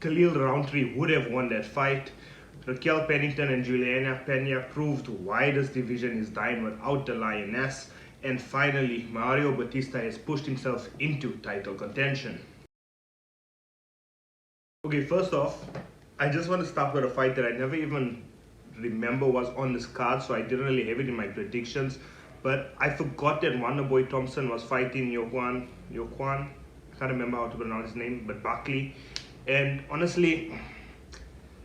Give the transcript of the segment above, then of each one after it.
Khalil Rountree would have won that fight. Raquel Pennington and Juliana Peña proved why this division is dying without the Lioness. And finally, Mario Batista has pushed himself into title contention. Okay, first off, I just want to start with a fight that I never even remember was on this card, so I didn't really have it in my predictions. But I forgot that Wonderboy Thompson was fighting Yoquan, I can't remember how to pronounce his name, but Buckley. And honestly,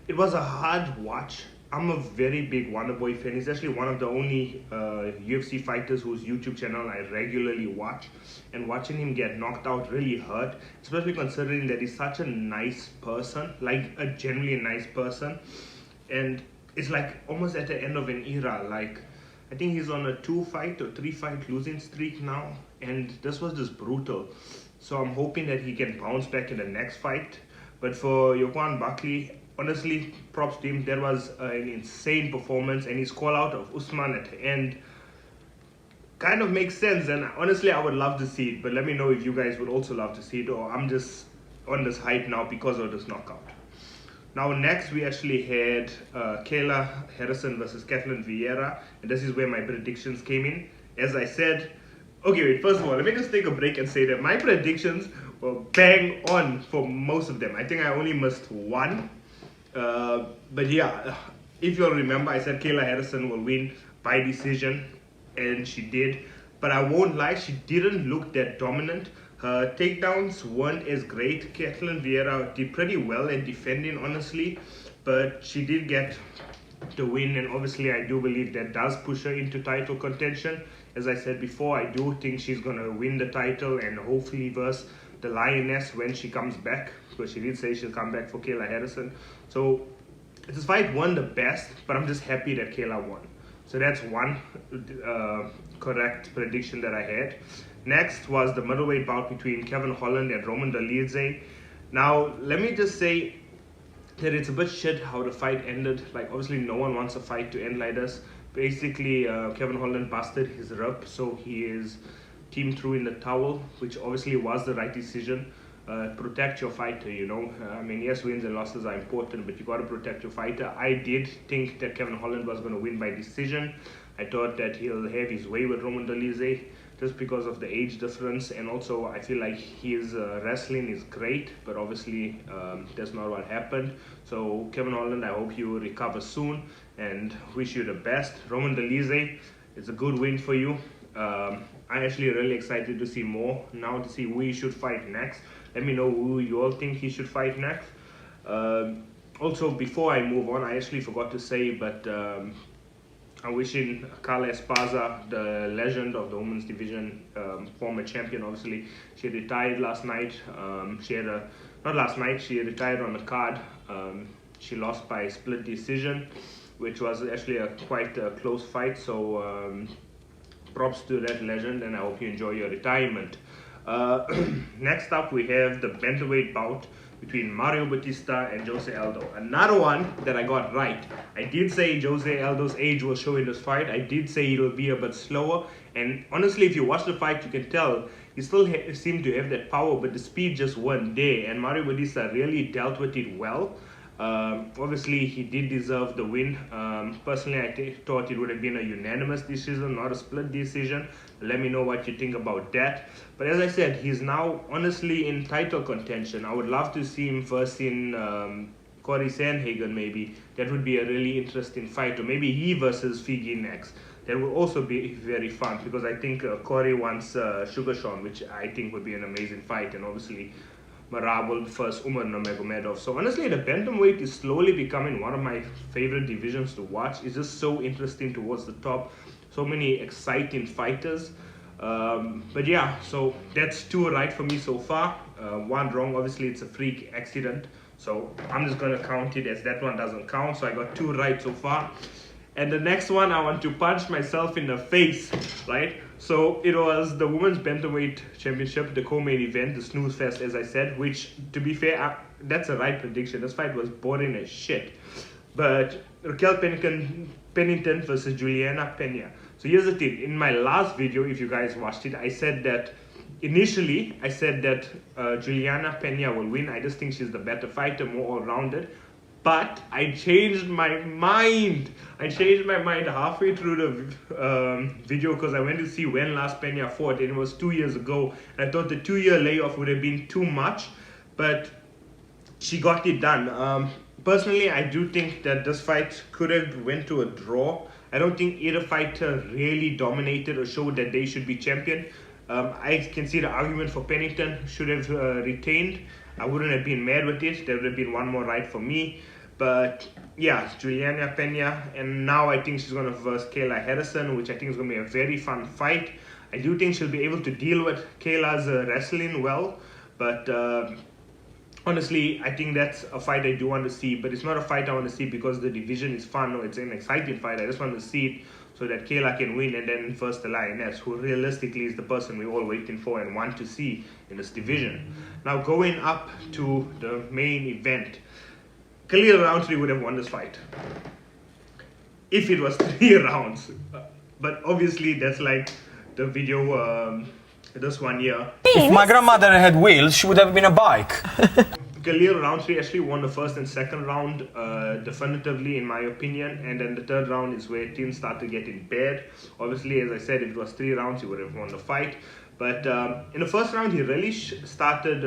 it was a hard watch. I'm a very big Wonderboy fan. He's actually one of the only UFC fighters whose YouTube channel I regularly watch. And watching him get knocked out really hurt, especially considering that he's such a nice person, like a genuinely nice person. And it's like almost at the end of an era. Like, I think he's on a 2-fight or 3-fight losing streak now. And this was just brutal. So I'm hoping that he can bounce back in the next fight. But for Yoquan Buckley, honestly, props to him. That was an insane performance, and his call out of Usman at the end kind of makes sense. And honestly, I would love to see it, but let me know if you guys would also love to see it, or I'm just on this hype now because of this knockout. Now next, we actually had Kayla Harrison versus Kathleen Vieira, and this is where my predictions came in. As I said, okay, wait, first of all, let me just take a break and say that my predictions were bang on for most of them. I think I only missed one. But yeah, if you'll remember, I said Kayla Harrison will win by decision, and she did. But I won't lie, she didn't look that dominant. Her takedowns weren't as great. Kathleen Vieira did pretty well at defending, honestly, but she did get the win, and obviously I do believe that does push her into title contention. As I said before, I do think she's gonna win the title and hopefully verse the Lioness when she comes back, because she did say she'll come back for Kayla Harrison. So this fight won the best, but I'm just happy that Kayla won. So that's one correct prediction that I had. Next was the middleweight bout between Kevin Holland and Roman Dolidze. Now, let me just say that it's a bit shit how the fight ended. Like, obviously no one wants a fight to end like this. Basically, Kevin Holland busted his rib, so he is team threw in the towel, which obviously was the right decision. Protect your fighter, you know. I mean, yes, wins and losses are important, but you got to protect your fighter. I did think that Kevin Holland was going to win by decision. I thought that he'll have his way with Roman Dolidze just because of the age difference, and also I feel like his wrestling is great, but obviously that's not what happened. So Kevin Holland, I hope you recover soon and wish you the best. Roman Dolidze, it's a good win for you. I'm actually really excited to see more now, to see who he should fight next. Let me know who you all think he should fight next. Also, before I move on, I actually forgot to say, but I'm wishing Carla Esparza, the legend of the women's division, former champion, obviously. She retired last night. Not last night, she retired on the card. She lost by split decision, which was actually quite a close fight. So props to that legend, and I hope you enjoy your retirement. Next up, we have the bantamweight bout between Mario Batista and Jose Aldo. Another one that I got right. I did say Jose Aldo's age will show in this fight. I did say it'll be a bit slower. And honestly, if you watch the fight, you can tell he still seemed to have that power, but the speed just wasn't there. And Mario Batista really dealt with it well. Obviously, he did deserve the win. Personally, I thought it would have been a unanimous decision, not a split decision. Let me know what you think about that. But as I said, he's now honestly in title contention. I would love to see him first in Corey Sandhagen, maybe. That would be a really interesting fight. Or maybe he versus Figi next. That would also be very fun, because I think Corey wants Sugar Sean, which I think would be an amazing fight. And obviously, Marabul versus Umar Nurmagomedov. So honestly, the bantamweight is slowly becoming one of my favorite divisions to watch. It's just so interesting towards the top. So many exciting fighters. But yeah, so that's 2 right for me so far. 1 wrong, obviously it's a freak accident. So I'm just going to count it as that one doesn't count. So I got 2 right so far. And the next one, I want to punch myself in the face, right? So it was the Women's Bantamweight Championship, the co-main event, the snooze fest, as I said, which, to be fair, that's a right prediction. This fight was boring as shit. But Raquel Pennington versus Juliana Peña. So here's the thing. In my last video, if you guys watched it, I said that initially I said that Juliana Peña will win. I just think she's the better fighter, more all-rounded. But I changed my mind. I changed my mind halfway through the video because I went to see when last Peña fought, and it was 2 years ago. And I thought the 2-year layoff would have been too much, but she got it done. Personally, I do think that this fight could have went to a draw. I don't think either fighter really dominated or showed that they should be champion. I can see the argument for Pennington should have retained. I wouldn't have been mad with it. There would have been one more right for me. But yeah, Juliana Peña, and now I think she's going to verse Kayla Harrison, which I think is going to be a very fun fight. I do think she'll be able to deal with Kayla's wrestling well, but honestly, I think that's a fight I do want to see, but it's not a fight I want to see because the division is fun or it's an exciting fight. I just want to see it so that Kayla can win and then first the Lioness, who realistically is the person we're all waiting for and want to see in this division. Now going up to the main event, Khalil Rountree would have won this fight if it was 3 rounds. But obviously that's like the video this one year. If my grandmother had wheels, she would have been a bike. Khalil Rountree actually won the first and second round definitively, in my opinion, and then the third round is where things started getting bad. Obviously, as I said, if it was 3 rounds, he would have won the fight. But in the first round, he really started,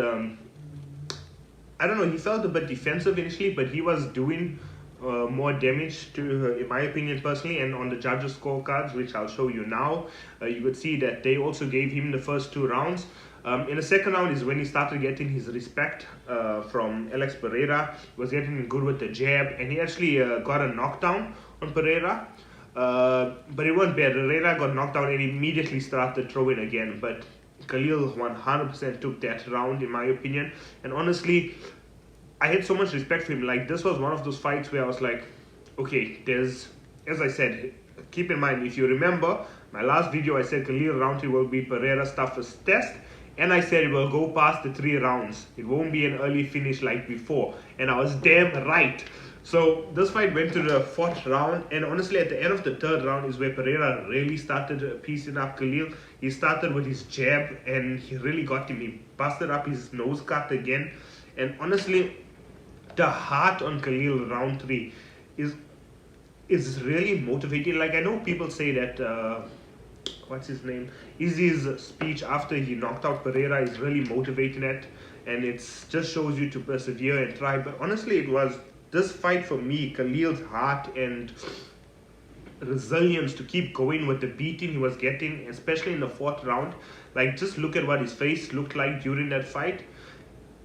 I don't know, he felt a bit defensive initially, but he was doing more damage to, in my opinion personally, and on the judges' scorecards, which I'll show you now, you could see that they also gave him the first 2 rounds. In the second round is when he started getting his respect from Alex Pereira. He was getting good with the jab, and he actually got a knockdown on Pereira. But it wasn't bad. Pereira got knocked down and immediately started throwing again. But Khalil 100% took that round, in my opinion. And honestly, I had so much respect for him. Like, this was one of those fights where I was like, okay, there's, as I said, keep in mind, if you remember, my last video I said Khalil Rountree will be Pereira's toughest test. And I said it will go past the 3 rounds. It won't be an early finish like before. And I was damn right. So this fight went to the 4th round. And honestly, at the end of the 3rd round is where Pereira really started piecing up Khalil. He started with his jab and he really got him. He busted up his nose cut again. And honestly, the heart on Khalil Rountree is really motivating. Like, I know people say that what's his name? Izzy's speech after he knocked out Pereira is really motivating it, and it just shows you to persevere and try. But honestly, it was this fight for me, Khalil's heart and resilience to keep going with the beating he was getting, especially in the 4th round. Like, just look at what his face looked like during that fight,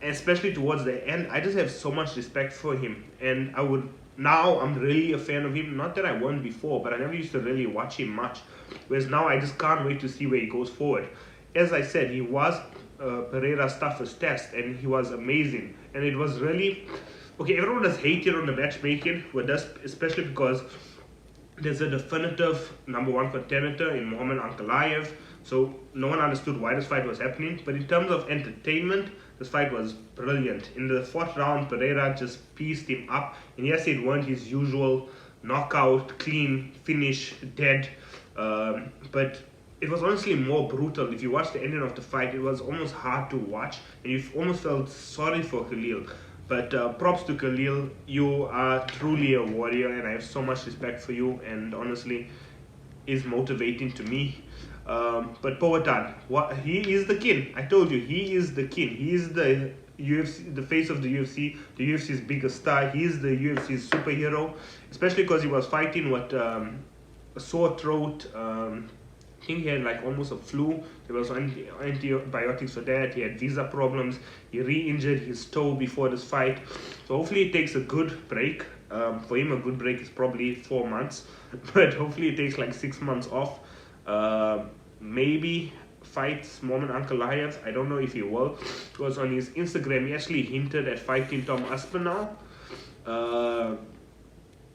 especially towards the end. I just have so much respect for him, and now I'm really a fan of him. Not that I wasn't before, but I never used to really watch him much. Whereas now I just can't wait to see where he goes forward. As I said, he was Pereira's toughest test, and he was amazing. And it was really, okay, everyone has hated on the matchmaking with us, especially because there's a definitive #1 contender in Muhammad Ankalaev. So no one understood why this fight was happening. But in terms of entertainment, this fight was brilliant. In the 4th round, Pereira just pieced him up. And yes, it weren't his usual knockout, clean finish, dead. But it was honestly more brutal. If you watch the ending of the fight, it was almost hard to watch. And you almost felt sorry for Khalil. But props to Khalil. You are truly a warrior, and I have so much respect for you. And honestly, is motivating to me. But Powhatan, he is the king. I told you, he is the king. He is the UFC, the face of the UFC, the UFC's biggest star. He is the UFC's superhero, especially because he was fighting with a sore throat. I think he had like almost a flu. There was antibiotics for that. He had visa problems. He re-injured his toe before this fight. So hopefully he takes a good break. For him, a good break is probably 4 months, but hopefully it takes like 6 months off. Maybe fights Muhammad Ankalaev. I don't know if he will. Because on his Instagram, he actually hinted at fighting Tom Aspinall.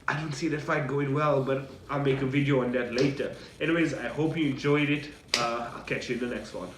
I don't see that fight going well, but I'll make a video on that later. Anyways, I hope you enjoyed it. I'll catch you in the next one.